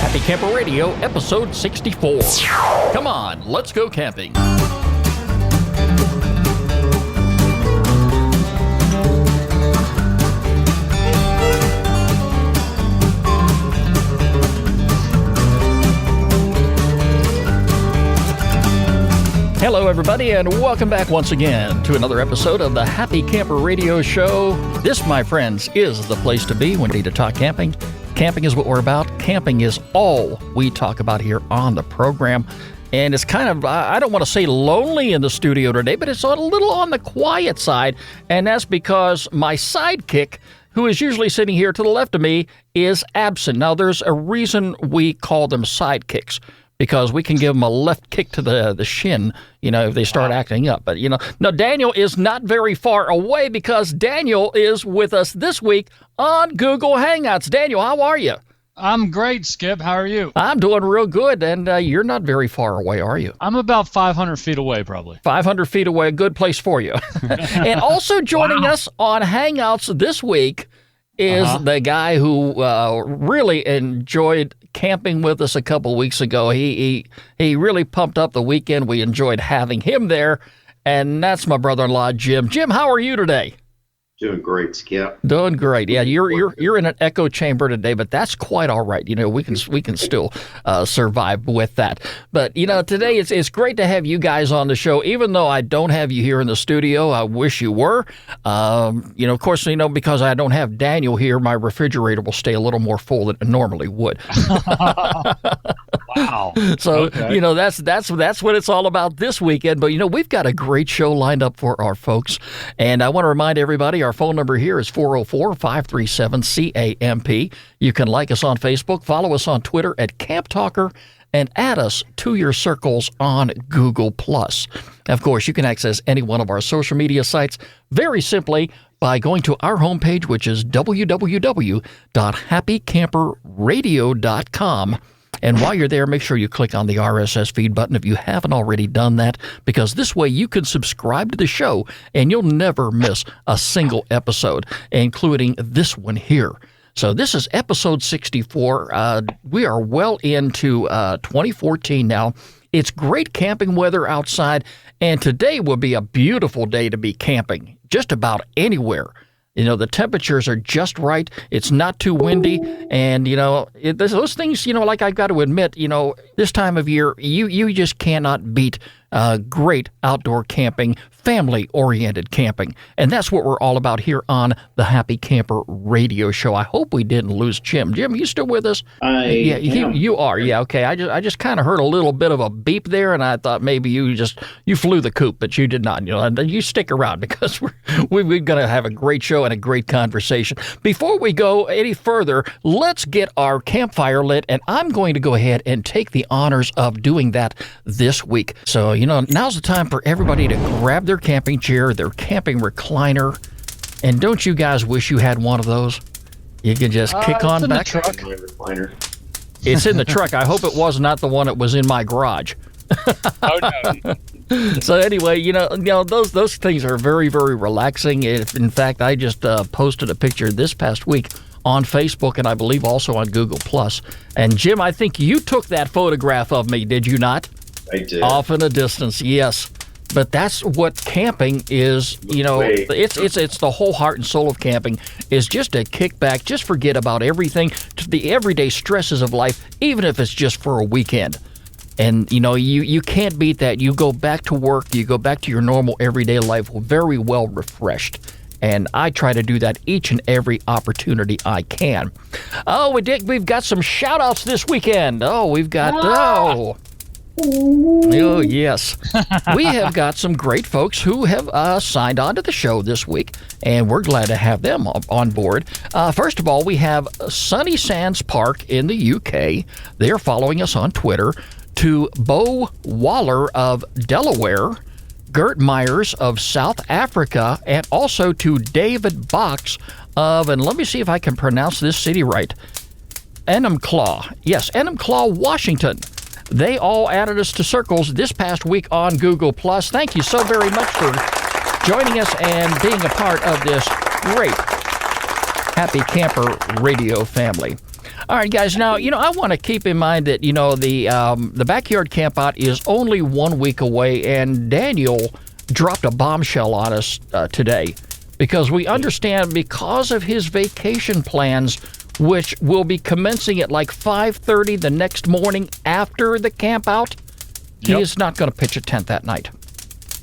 Happy Camper Radio, episode 64. Come on, let's go camping. Hello, everybody, and welcome back once again to another episode of the Happy Camper Radio Show. This, my friends, is the place to be when we need to talk camping. Camping is what we're about. Camping is all we talk about here on the program. And it's kind of, I don't want to say lonely in the studio today, but it's a little on the quiet side. And that's because my sidekick, who is usually sitting here to the left of me, is absent. Now, there's a reason we call them sidekicks, because we can give them a left kick to the shin, if they start acting up. But, no, Daniel is not very far away because Daniel is with us this week on Google Hangouts. Daniel, how are you? I'm great, Skip. How are you? I'm doing real good, and you're not very far away, are you? I'm about 500 feet away, probably. 500 feet away, a good place for you. And also joining us on Hangouts this week is the guy who really enjoyed camping with us a couple weeks ago. He really pumped up the weekend. We enjoyed having him there, and that's my brother-in-law, Jim. Jim, how are you today? Doing great, Skip. Doing great. Yeah, you're in an echo chamber today, but that's quite all right. We can still survive with that. But today it's great to have you guys on the show. Even though I don't have you here in the studio, I wish you were. Of course, because I don't have Daniel here, my refrigerator will stay a little more full than it normally would. Wow. So okay. That's what it's all about this weekend. But we've got a great show lined up for our folks, and I want to remind everybody our phone number here is 404-537-CAMP. You can like us on Facebook, follow us on Twitter at Camp Talker, and add us to your circles on Google+. Of course, you can access any one of our social media sites very simply by going to our homepage, which is www.happycamperradio.com. And while you're there, make sure you click on the RSS feed button if you haven't already done that, because this way you can subscribe to the show and you'll never miss a single episode, including this one here. So this is episode 64. We are well into 2014 now. It's great camping weather outside, and today will be a beautiful day to be camping, just about anywhere. The temperatures are just right. It's not too windy. And, those things, like I've got to admit, this time of year, you just cannot beat great outdoor camping, family-oriented camping. And that's what we're all about here on the Happy Camper Radio Show. I hope we didn't lose Jim. Jim, you still with us? You are. Yeah, okay. I just kind of heard a little bit of a beep there, and I thought maybe you flew the coop, but you did not. You stick around because we're going to have a great show and a great conversation. Before we go any further, let's get our campfire lit, and I'm going to go ahead and take the honors of doing that this week. So, now's the time for everybody to grab their camping chair, their camping recliner, and don't you guys wish you had one of those? You can just kick on back. It's in the truck. I hope it was not the one that was in my garage. Oh, no. So anyway, those things are very, very relaxing. In fact, I just posted a picture this past week on Facebook, and I believe also on Google+. And Jim, I think you took that photograph of me, did you not? I did. Off in a distance, yes. But that's what camping is, it's the whole heart and soul of camping is just to kick back, just forget about everything, the everyday stresses of life, even if it's just for a weekend. And, you can't beat that. You go back to work, you go back to your normal everyday life very well refreshed. And I try to do that each and every opportunity I can. Oh, we've got some shout-outs this weekend. Oh, we've got... Oh, yes. We have got some great folks who have signed on to the show this week, and we're glad to have them on board. First of all, we have Sunny Sands Park in the UK. They're following us on Twitter. To Bo Waller of Delaware, Gert Myers of South Africa, and also to David Box of, and let me see if I can pronounce this city right, Enumclaw. Yes, Enumclaw, Washington. They all added us to circles this past week on Google+. Thank you so very much for joining us and being a part of this great Happy Camper Radio family. All right, guys. Now, I want to keep in mind that, the backyard campout is only 1 week away, and Daniel dropped a bombshell on us today because we understand because of his vacation plans, which will be commencing at like 5:30 the next morning after the campout, he is not going to pitch a tent that night.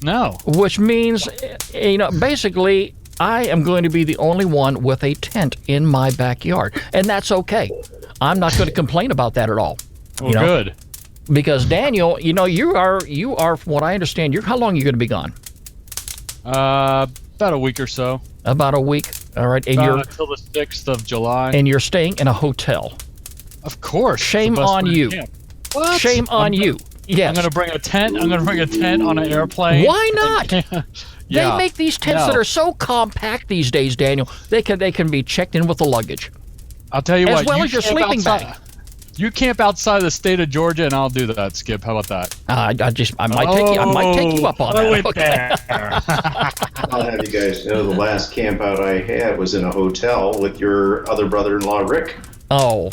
No. Which means, basically, I am going to be the only one with a tent in my backyard, and that's okay. I'm not going to complain about that at all. Well, good. Because Daniel, you are, from what I understand, how long are you going to be gone? About a week or so. About a week. All right, and you're until the 6th of July. And you're staying in a hotel. Of course. Shame on you. What? Shame on you. Yes. I'm going to bring a tent. I'm going to bring a tent on an airplane. Why not? They make these tents that are so compact these days, Daniel. They can be checked in with the luggage. I'll tell you what. As well as your sleeping bag. You camp outside the state of Georgia, and I'll do that, Skip. How about that? I might take you up on that. Okay. I'll have you guys know the last camp out I had was in a hotel with your other brother-in-law, Rick. Oh.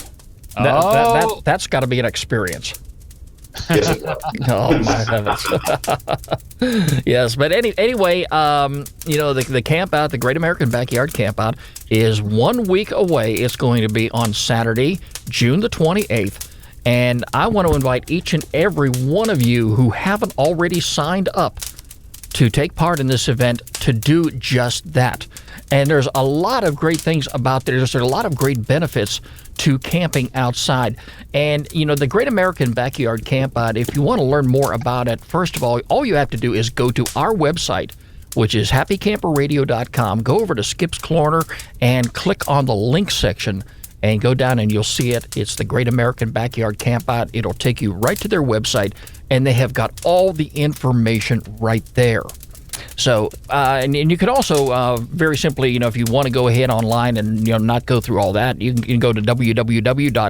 That's got to be an experience. Yes, it was. Oh my heavens! Yes, but anyway, the camp out, the Great American Backyard Campout, is 1 week away. It's going to be on Saturday, June the 28th, and I want to invite each and every one of you who haven't already signed up to take part in this event to do just that. And there's a lot of great things about there. There's a lot of great benefits to camping outside. And, the Great American Backyard Campout, if you want to learn more about it, first of all you have to do is go to our website, which is happycamperradio.com. Go over to Skip's Corner and click on the link section and go down and you'll see it. It's the Great American Backyard Campout. It'll take you right to their website, and they have got all the information right there. So, and you can also very simply, if you want to go ahead online and not go through all that, you can go to www.nwf,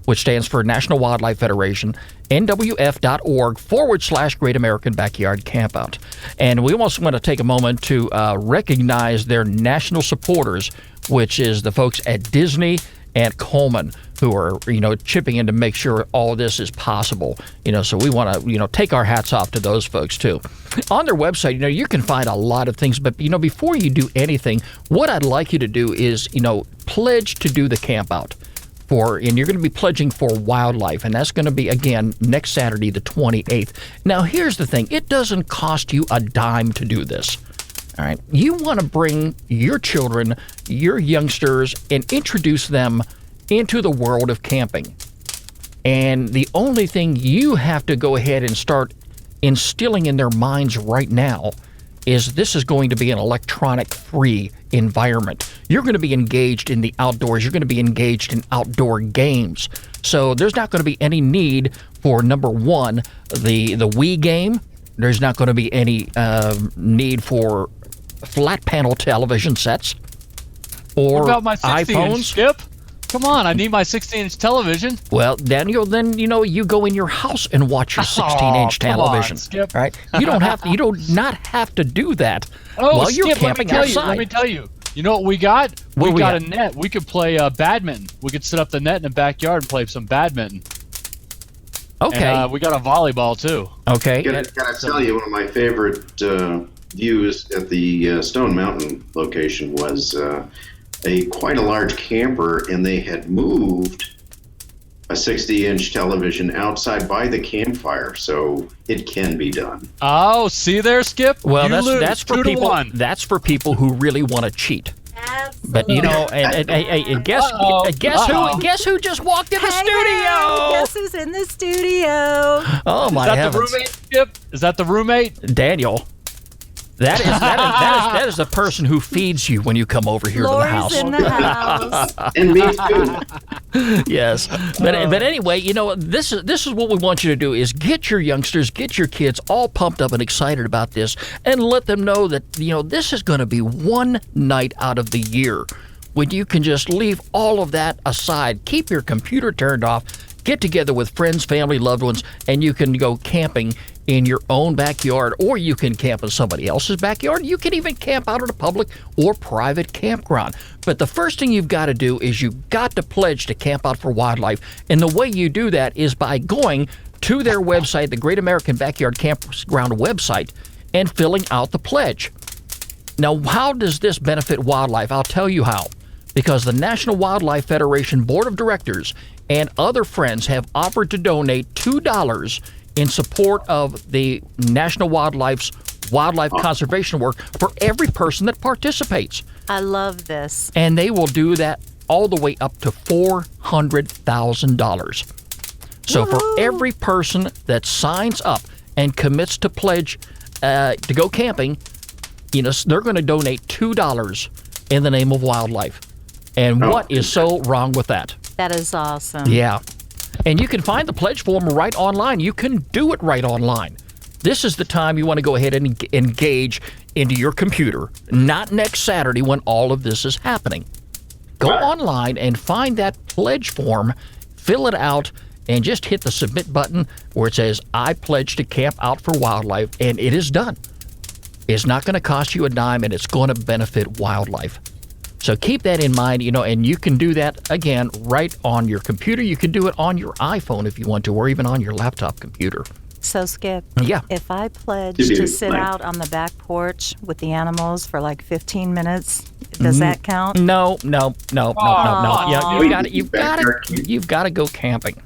which stands for National Wildlife Federation, nwf.org/Great American Backyard Campout. And we also want to take a moment to recognize their national supporters, which is the folks at Disney and Coleman, who are, chipping in to make sure all of this is possible. So we want to, take our hats off to those folks too. On their website, you can find a lot of things, but, before you do anything, what I'd like you to do is, pledge to do the camp out. And you're going to be pledging for wildlife, and that's going to be, again, next Saturday, the 28th. Now, here's the thing. It doesn't cost you a dime to do this. All right. You want to bring your children, your youngsters, and introduce them into the world of camping. And the only thing you have to go ahead and start instilling in their minds right now is this is going to be an electronic-free environment. You're going to be engaged in the outdoors. You're going to be engaged in outdoor games. So there's not going to be any need for, number one, the Wii game. There's not going to be any need for flat panel television sets or what about my 60-inch, iPhones. Skip? Come on, I need my 16-inch television. Well, Daniel, then you go in your house and watch your 16-inch television. On, Skip. All right? You do not have to do that while Skip, you're camping outside. Let me tell you. You know what we got? What we got got? a net. We could play badminton. We could set up the net in the backyard and play some badminton. Okay. And, we got a volleyball too. Okay. Can I tell you, one of my favorite views at the Stone Mountain location was quite a large camper, and they had moved a 60-inch television outside by the campfire, so it can be done. Oh, see there, Skip? Well, you that's for people. That's for people who really want to cheat. Absolutely. But and guess who just walked in the studio? Guess who's in the studio? Oh my Is that heavens! the roommate, Skip? Is that the roommate? Daniel. That is the person who feeds you when you come over here to the house. Lori's in the house. And me too. Yes, but anyway, this is what we want you to do: is get your youngsters, get your kids all pumped up and excited about this, and let them know that this is going to be one night out of the year when you can just leave all of that aside, keep your computer turned off, Get together with friends, family, loved ones, and you can go camping in your own backyard, or you can camp in somebody else's backyard. You can even camp out at a public or private campground. But the first thing you've got to do is you've got to pledge to Camp Out for Wildlife. And the way you do that is by going to their website, the Great American Backyard Campground website, and filling out the pledge. Now, how does this benefit wildlife? I'll tell you how. Because the National Wildlife Federation Board of Directors and other friends have offered to donate $2 in support of the National Wildlife conservation work for every person that participates. I love this. And they will do that all the way up to $400,000. So for every person that signs up and commits to pledge to go camping, they're going to donate $2 in the name of wildlife. And what is so wrong with that? That is awesome. Yeah. And you can find the pledge form right online. You can do it right online. This is the time you want to go ahead and engage into your computer, not next Saturday when all of this is happening. Go online and find that pledge form, fill it out, and just hit the submit button where it says, I pledge to Camp Out for Wildlife, and it is done. It's not going to cost you a dime, and it's going to benefit wildlife. So keep that in mind, and you can do that, again, right on your computer. You can do it on your iPhone if you want to, or even on your laptop computer. So, Skip, Yeah. if I pledge to sit out on the back porch with the animals for like 15 minutes, does that count? No. Yeah, you've got to go camping.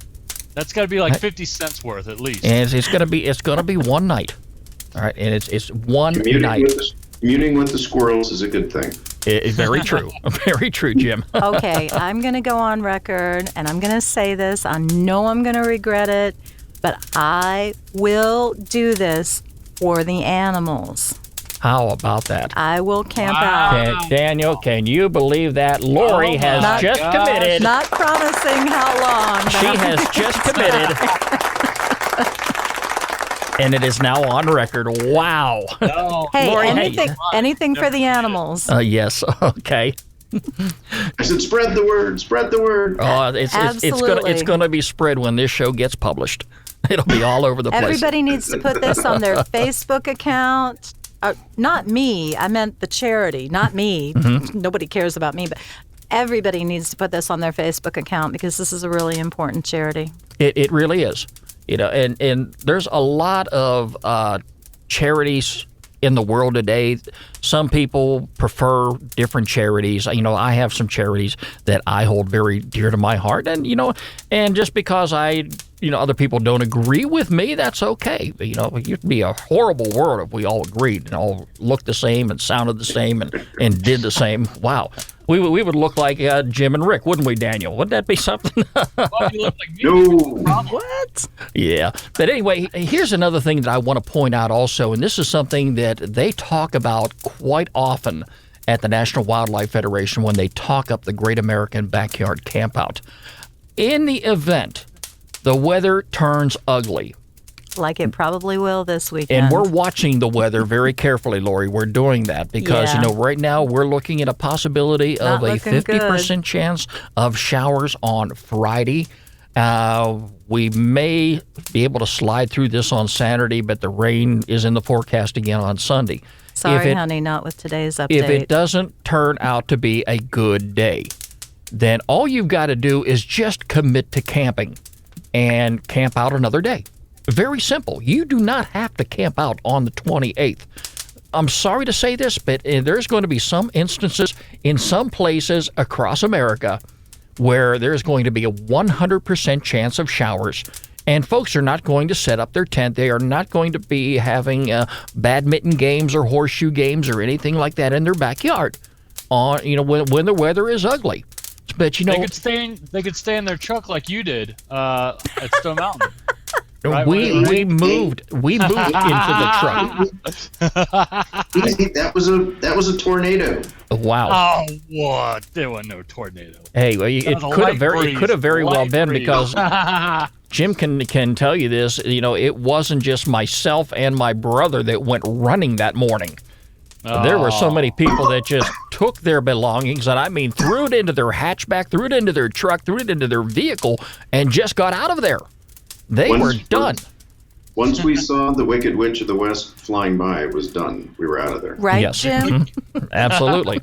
That's got to be like 50 cents worth at least. And it's going to be one night. All right, and it's one night. Communing with the squirrels is a good thing. Very true. Very true, Jim. Okay, I'm going to go on record, and I'm going to say this. I know I'm going to regret it, but I will do this for the animals. How about that? I will camp out. Daniel, can you believe that? Lori has just committed. Not promising how long. She has just committed. And it is now on record. Wow. No. Hey, Lori, anything for the animals. Yes. Okay. I said, spread the word. Spread the word. Oh, Absolutely. it's going to be spread when this show gets published. It'll be all over the place. Everybody needs to put this on their Facebook account. Not me. I meant the charity. Not me. Nobody cares about me, but everybody needs to put this on their Facebook account because this is a really important charity. It really is. And there's a lot of charities in the world today. Some people prefer different charities. I have some charities that I hold very dear to my heart, and and just because other people don't agree with me, that's okay. It'd be a horrible world if we all agreed and all looked the same and sounded the same and did the same. Wow. We would look like Jim and Rick, wouldn't we, Daniel? Wouldn't that be something? Well, you look like me. No. What? Yeah. But anyway, here's another thing that I want to point out also, and this is something that they talk about quite often at the National Wildlife Federation when they talk up the Great American Backyard Campout. In the event the weather turns ugly, Like it probably will this weekend. and we're watching the weather very carefully, Lori. We're doing that because, Yeah. right now we're looking at a possibility of Not a looking 50% chance of showers on Friday. We may be able to slide through this on Saturday, but the rain is in the forecast again on Sunday. Sorry, honey, not with today's update. If it doesn't turn out to be a good day, then all you've got to do is just commit to camping and camp out another day. Very simple. You do not have to camp out on the 28th. I'm sorry to say this, but there's going to be some instances in some places across America where there's going to be a 100% chance of showers, and folks are not going to set up their tent. They are not going to be having badminton games or horseshoe games or anything like that in their backyard when the weather is ugly. But They could stay in their truck like you did at Stone Mountain. Right, we moved into the truck. That was a tornado. Wow. Oh, what? There was no tornado. Hey, well, it could have very well been breeze. because Jim can tell you this. It wasn't just myself and my brother that went running that morning. There were so many people that just took their belongings, and I mean threw it into their hatchback, threw it into their truck, threw it into their vehicle, and just got out of there. They were done. Once we saw the Wicked Witch of the West flying by, it was done. We were out of there. Right, Yes. Jim? Absolutely.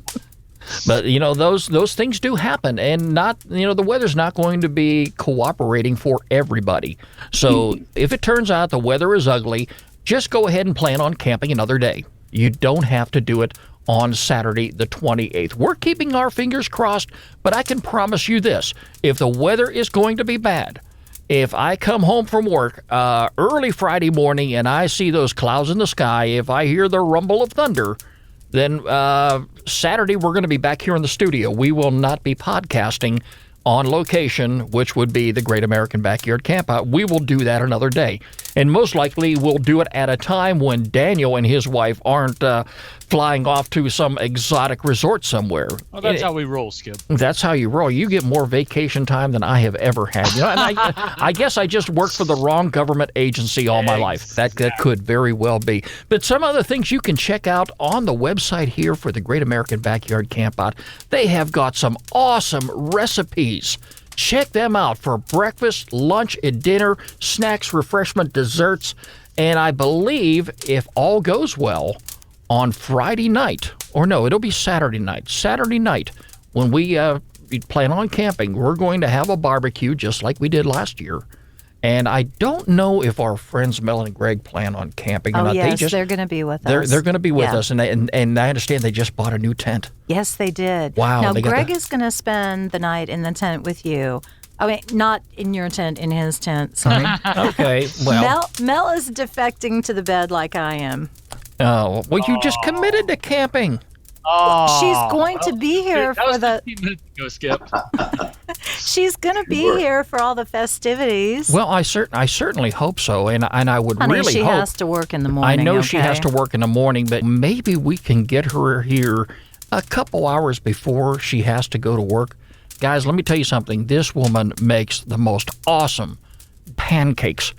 But, those things do happen, and the weather's not going to be cooperating for everybody. So if it turns out the weather is ugly, just go ahead and plan on camping another day. You don't have to do it on Saturday the 28th. We're keeping our fingers crossed, but I can promise you this. If the weather is going to be bad, if I come home from work early Friday morning and I see those clouds in the sky, if I hear the rumble of thunder, then Saturday we're going to be back here in the studio. We will not be podcasting on location, which would be the Great American Backyard Campout. We will do that another day. And most likely we'll do it at a time when Daniel and his wife aren't flying off to some exotic resort somewhere. Well, that's how we roll, Skip. That's how you roll. You get more vacation time than I have ever had. And I guess I just worked for the wrong government agency all my life. That could very well be. But some other things you can check out on the website here for the Great American Backyard Campout. They have got some awesome recipes. Check them out for breakfast, lunch, and dinner, snacks, refreshment, desserts, and I believe, if all goes well, on Friday night, or no, it'll be Saturday night, when we plan on camping, we're going to have a barbecue just like we did last year. And I don't know if our friends Mel and Greg plan on camping or not. Yes, they're going to be with us. They're going to be with us, and I understand they just bought a new tent. Yes, they did. Wow. Now, Greg is going to spend the night in the tent with you. I mean, not in your tent, in his tent. Sorry. Okay, well. Mel is defecting to the bed like I am. Oh, well, you just committed to camping. Oh, She's going to be here that was for the. 15 minutes ago, Skip. She's going to be here for all the festivities. Well, I certainly hope so, and I would Honey, really she hope. has to work in the morning. I know she okay? has to work in the morning, but maybe we can get her here a couple hours before she has to go to work. Guys, let me tell you something. This woman makes the most awesome pancakes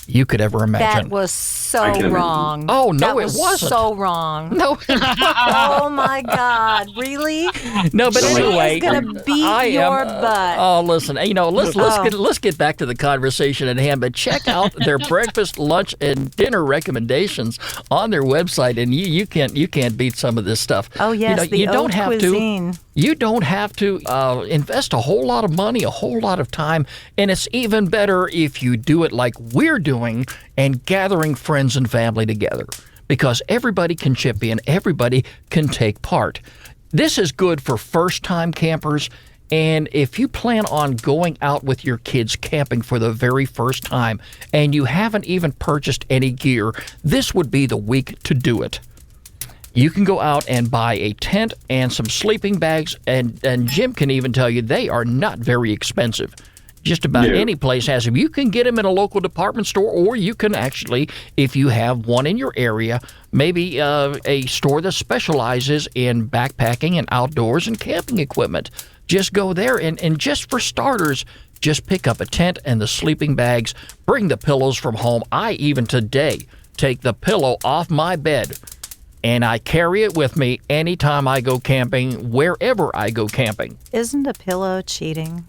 you could ever imagine. That was so wrong. Oh, no, that it wasn't. So wrong. No. Oh my God! Really? No, but She anyway, is gonna beat your butt. Oh, listen, let's get back to the conversation at hand. But check out their breakfast, lunch, and dinner recommendations on their website, and you can't beat some of this stuff. Oh yes, you don't have cuisine. You don't have to invest a whole lot of money, a whole lot of time, and it's even better if you do it like we're doing and gathering friends and family together, because everybody can chip in, everybody can take part. This is good for first-time campers, and if you plan on going out with your kids camping for the very first time and you haven't even purchased any gear, this would be the week to do it. You can go out and buy a tent and some sleeping bags, and Jim can even tell you they are not very expensive. Just about any place has them. You can get them in a local department store, or you can actually, if you have one in your area, maybe a store that specializes in backpacking and outdoors and camping equipment. Just go there, and just for starters, just pick up a tent and the sleeping bags. Bring the pillows from home. I even today take the pillow off my bed, and I carry it with me anytime I go camping, wherever I go camping. Isn't a pillow cheating?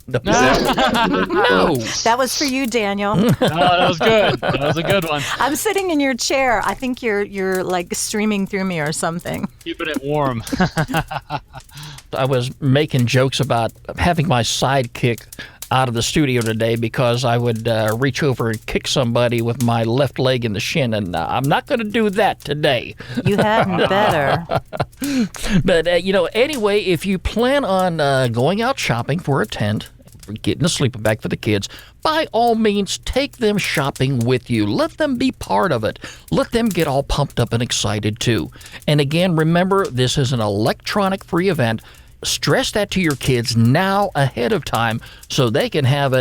The no. That was for you, Daniel. Oh, that was good. That was a good one. I'm sitting in your chair. I think you're like streaming through me or something. Keeping it warm. I was making jokes about having my sidekick out of the studio today because I would reach over and kick somebody with my left leg in the shin, and I'm not going to do that today. You hadn't better. But, anyway, if you plan on going out shopping for a tent, getting a sleeping bag for the kids, by all means, take them shopping with you. Let them be part of it. Let them get all pumped up and excited, too. And again, remember, this is an electronic-free event. Stress that to your kids now ahead of time so they can have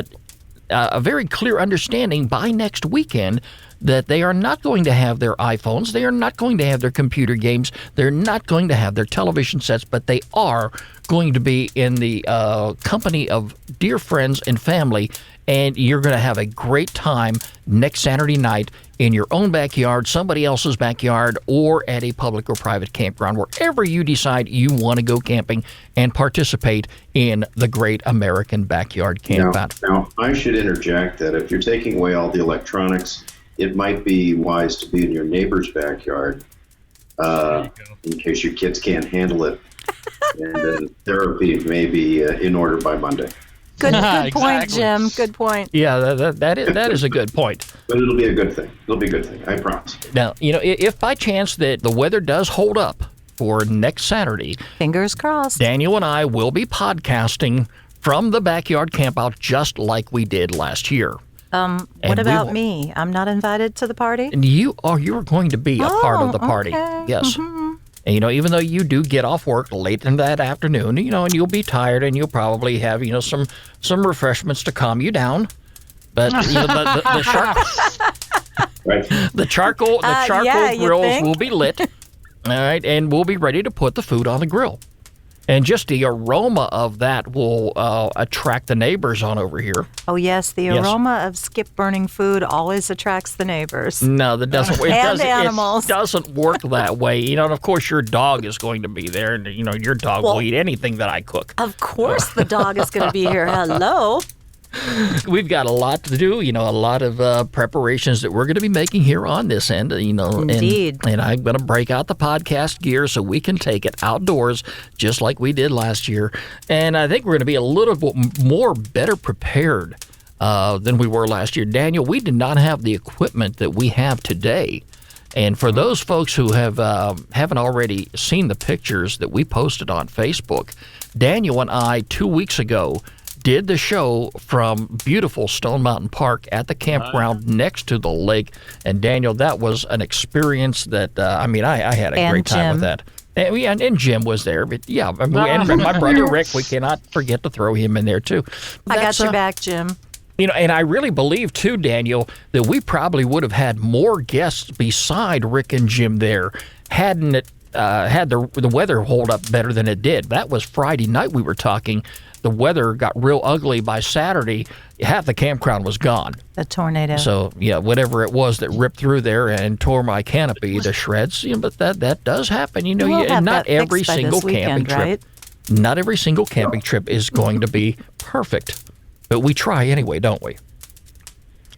a very clear understanding by next weekend that they are not going to have their iPhones, they are not going to have their computer games, they're not going to have their television sets, but they are going to be in the company of dear friends and family and you're going to have a great time next Saturday night in your own backyard, somebody else's backyard, or at a public or private campground, wherever you decide you want to go camping and participate in the Great American Backyard Campout. Now, I should interject that if you're taking away all the electronics, it might be wise to be in your neighbor's backyard in case your kids can't handle it. And then therapy may be in order by Monday. Good point, Exactly. Jim. Good point. Yeah, that is a good point. But it'll be a good thing. It'll be a good thing. I promise. Now, if by chance that the weather does hold up for next Saturday, Fingers crossed. Daniel and I will be podcasting from the backyard campout just like we did last year. What we about will- me? I'm not invited to the party? And you are going to be a part of the party. Okay. Yes. And, even though you do get off work late in that afternoon, and you'll be tired and you'll probably have, some refreshments to calm you down. But, Right? the charcoal yeah, you grills think? will be lit. All right. And we'll be ready to put the food on the grill. And just the aroma of that will attract the neighbors on over here. Oh, yes. The Yes. aroma of skip burning food always attracts the neighbors. No, that doesn't. And animals. It doesn't work that way. And of course, your dog is going to be there, and your dog will eat anything that I cook. Of course the dog is going to be here. Hello. We've got a lot to do. A lot of preparations that we're going to be making here on this end. Indeed. And I'm going to break out the podcast gear so we can take it outdoors, just like we did last year. And I think we're going to be a little bit more better prepared than we were last year. Daniel, we did not have the equipment that we have today. And for those folks who haven't already seen the pictures that we posted on Facebook, Daniel and I 2 weeks ago did the show from beautiful Stone Mountain Park at the campground next to the lake. And Daniel, that was an experience that I had a great time with that. And Jim was there, but yeah, and my brother Rick, we cannot forget to throw him in there too. I got your back, Jim. And I really believe too, Daniel, that we probably would have had more guests beside Rick and Jim there hadn't it had the weather hold up better than it did. That was Friday night we were talking. The weather got real ugly by Saturday. Half the campground was gone. The tornado. So, yeah, whatever it was that ripped through there and tore my canopy to shreds, but that does happen. We'll have Not that every fixed by single this weekend, camping right? trip. Not every single camping trip is going to be perfect. But we try anyway, don't we?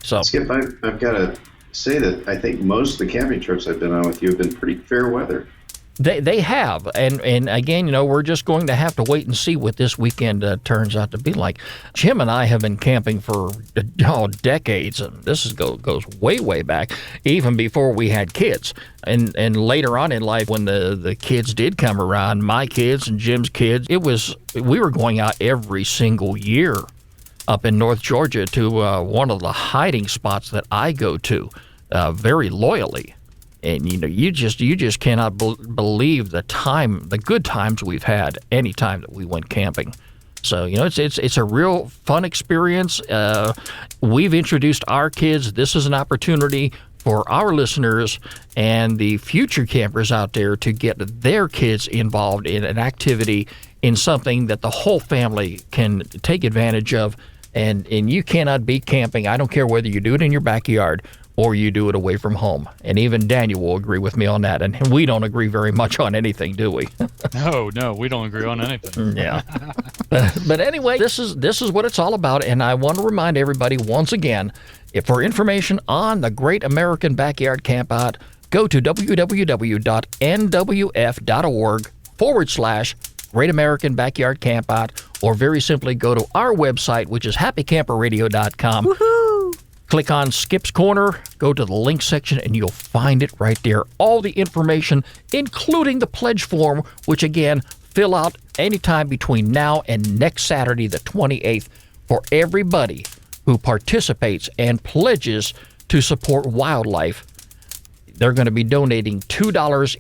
So, Skip, I've got to say that I think most of the camping trips I've been on with you have been pretty fair weather. They have, and again, we're just going to have to wait and see what this weekend turns out to be like. Jim and I have been camping for decades, and this goes way back, even before we had kids. And later on in life, when the kids did come around, my kids and Jim's kids, we were going out every single year up in North Georgia to one of the hiding spots that I go to very loyally. And you just cannot believe the good times we've had any time that we went camping. So it's a real fun experience. We've introduced our kids. This is an opportunity for our listeners and the future campers out there to get their kids involved in an activity, in something that the whole family can take advantage of. And you cannot beat camping. I don't care whether you do it in your backyard or you do it away from home. And even Daniel will agree with me on that. And we don't agree very much on anything, do we? No, we don't agree on anything. Yeah. But anyway, this is what it's all about. And I want to remind everybody once again, for information on the Great American Backyard Campout, go to www.nwf.org/Great American Backyard Campout, or very simply go to our website, which is happycamperradio.com. Woohoo! Click on Skip's Corner, go to the link section, and you'll find it right there. All the information, including the pledge form, which again, fill out anytime between now and next Saturday, the 28th, for everybody who participates and pledges to support wildlife. They're going to be donating $2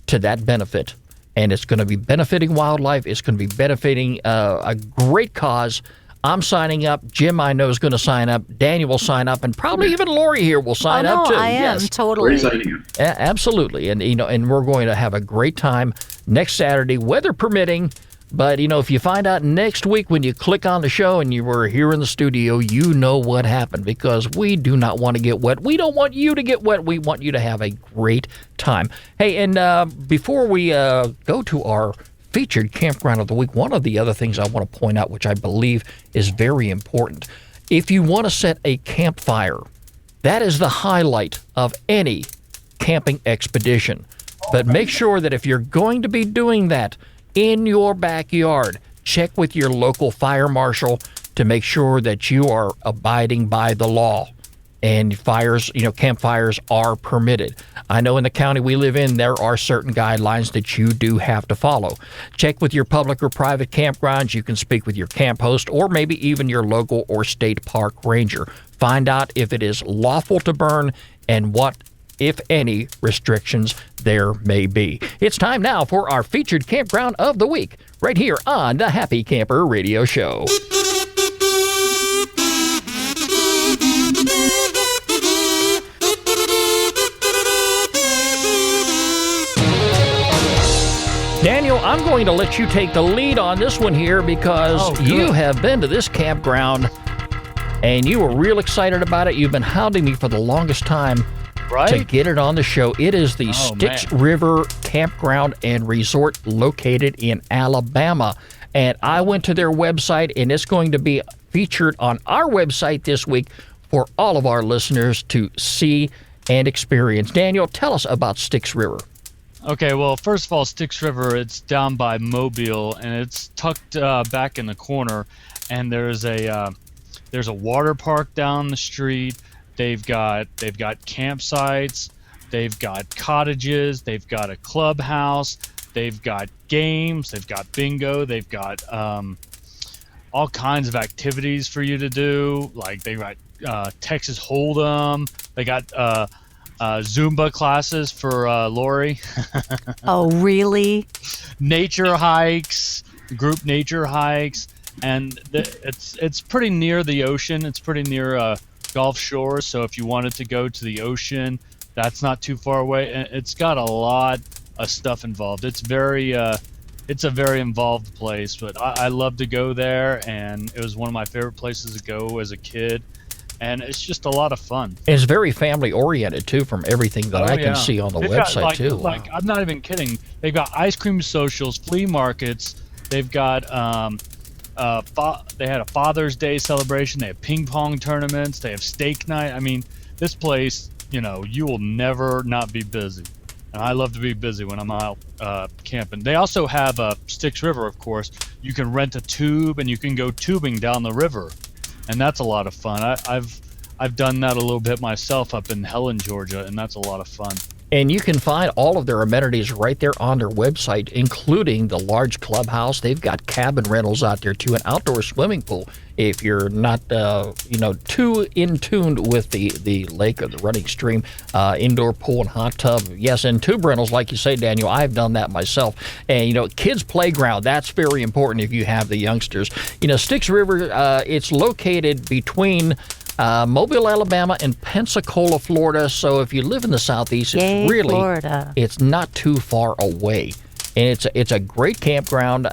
to that benefit, and it's going to be benefiting wildlife. It's going to be benefiting a great cause. I'm signing up. Jim, I know, is going to sign up. Daniel will sign up, and probably even Lori here will sign up too. I am totally. Great signing up. Absolutely, and and we're going to have a great time next Saturday, weather permitting. But, if you find out next week when you click on the show and you were here in the studio, you know what happened, because we do not want to get wet. We don't want you to get wet. We want you to have a great time. Hey, and before we go to our featured campground of the week, one of the other things I want to point out, which I believe is very important, if you want to set a campfire, that is the highlight of any camping expedition. But make sure that if you're going to be doing that in your backyard, check with your local fire marshal to make sure that you are abiding by the law. And campfires are permitted. I know in the county we live in, there are certain guidelines that you do have to follow. Check with your public or private campgrounds. You can speak with your camp host or maybe even your local or state park ranger. Find out if it is lawful to burn and what, if any, restrictions there may be. It's time now for our featured campground of the week, right here on the Happy Camper Radio Show. Daniel, I'm going to let you take the lead on this one here, because you have been to this campground and you were real excited about it. You've been hounding me for the longest time to get it on the show. It is the Styx River Campground and Resort located in Alabama. And I went to their website, and it's going to be featured on our website this week for all of our listeners to see and experience. Daniel, tell us about Styx River. Okay, well, first of all, Styx River, it's down by Mobile, and it's tucked back in the corner. And there's a water park down the street. They've got campsites, they've got cottages, they've got a clubhouse, they've got games, they've got bingo, they've got all kinds of activities for you to do. Like they got Texas Hold'em, they got Zumba classes for Lori. Oh, really? Nature hikes, group nature hikes, and it's pretty near the ocean. It's pretty near Gulf Shores, so if you wanted to go to the ocean, that's not too far away. And it's got a lot of stuff involved. It's a very involved place, but I love to go there, and it was one of my favorite places to go as a kid. And it's just a lot of fun. It's very family oriented too, from everything that I can see on the website too. Like I'm not even kidding. They've got ice cream socials, flea markets. They've got they had a Father's Day celebration. They have ping pong tournaments. They have steak night. I mean, this place, you will never not be busy. And I love to be busy when I'm out camping. They also have Styx River, of course. You can rent a tube and you can go tubing down the river. And that's a lot of fun. I've done that a little bit myself up in Helen, Georgia, and that's a lot of fun. And you can find all of their amenities right there on their website, including the large clubhouse. They've got cabin rentals out there too, an outdoor swimming pool. If you're not, too in tune with the lake or the running stream, indoor pool and hot tub. Yes, and tube rentals, like you say, Daniel, I've done that myself. And, kids' playground, that's very important if you have the youngsters. Styx River, it's located between Mobile, Alabama, and Pensacola, Florida. So if you live in the Southeast, Florida. It's not too far away. And it's a great campground,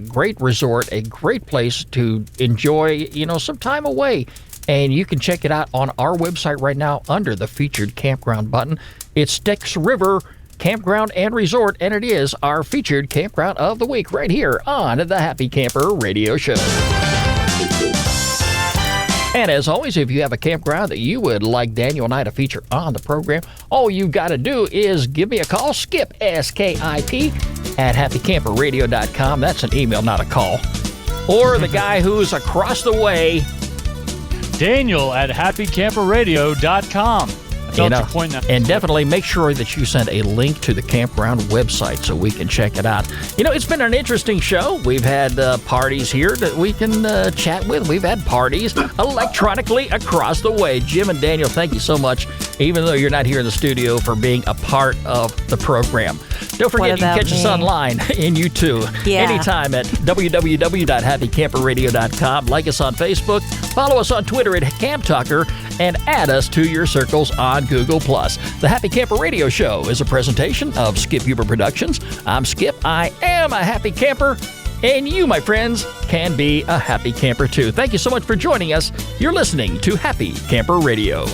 great resort, a great place to enjoy, some time away. And you can check it out on our website right now under the featured campground button. It's Styx River Campground and Resort, and it is our featured campground of the week right here on the Happy Camper Radio Show. And as always, if you have a campground that you would like Daniel and I to feature on the program, all you've got to do is give me a call, Skip, S-K-I-P, at happycamperradio.com. That's an email, not a call. Or the guy who's across the way, Daniel at happycamperradio.com. And definitely make sure that you send a link to the campground website so we can check it out. It's been an interesting show. We've had parties here that we can chat with. We've had parties electronically across the way. Jim and Daniel, thank you so much, even though you're not here in the studio, for being a part of the program. Don't forget you can catch us online in YouTube anytime at www.happycamperradio.com. Like us on Facebook, follow us on Twitter at Camp Talker, and add us to your circles on Google+. The Happy Camper Radio Show is a presentation of Skip Huber Productions. I'm Skip. I am a happy camper. And you, my friends, can be a happy camper too. Thank you so much for joining us. You're listening to Happy Camper Radio.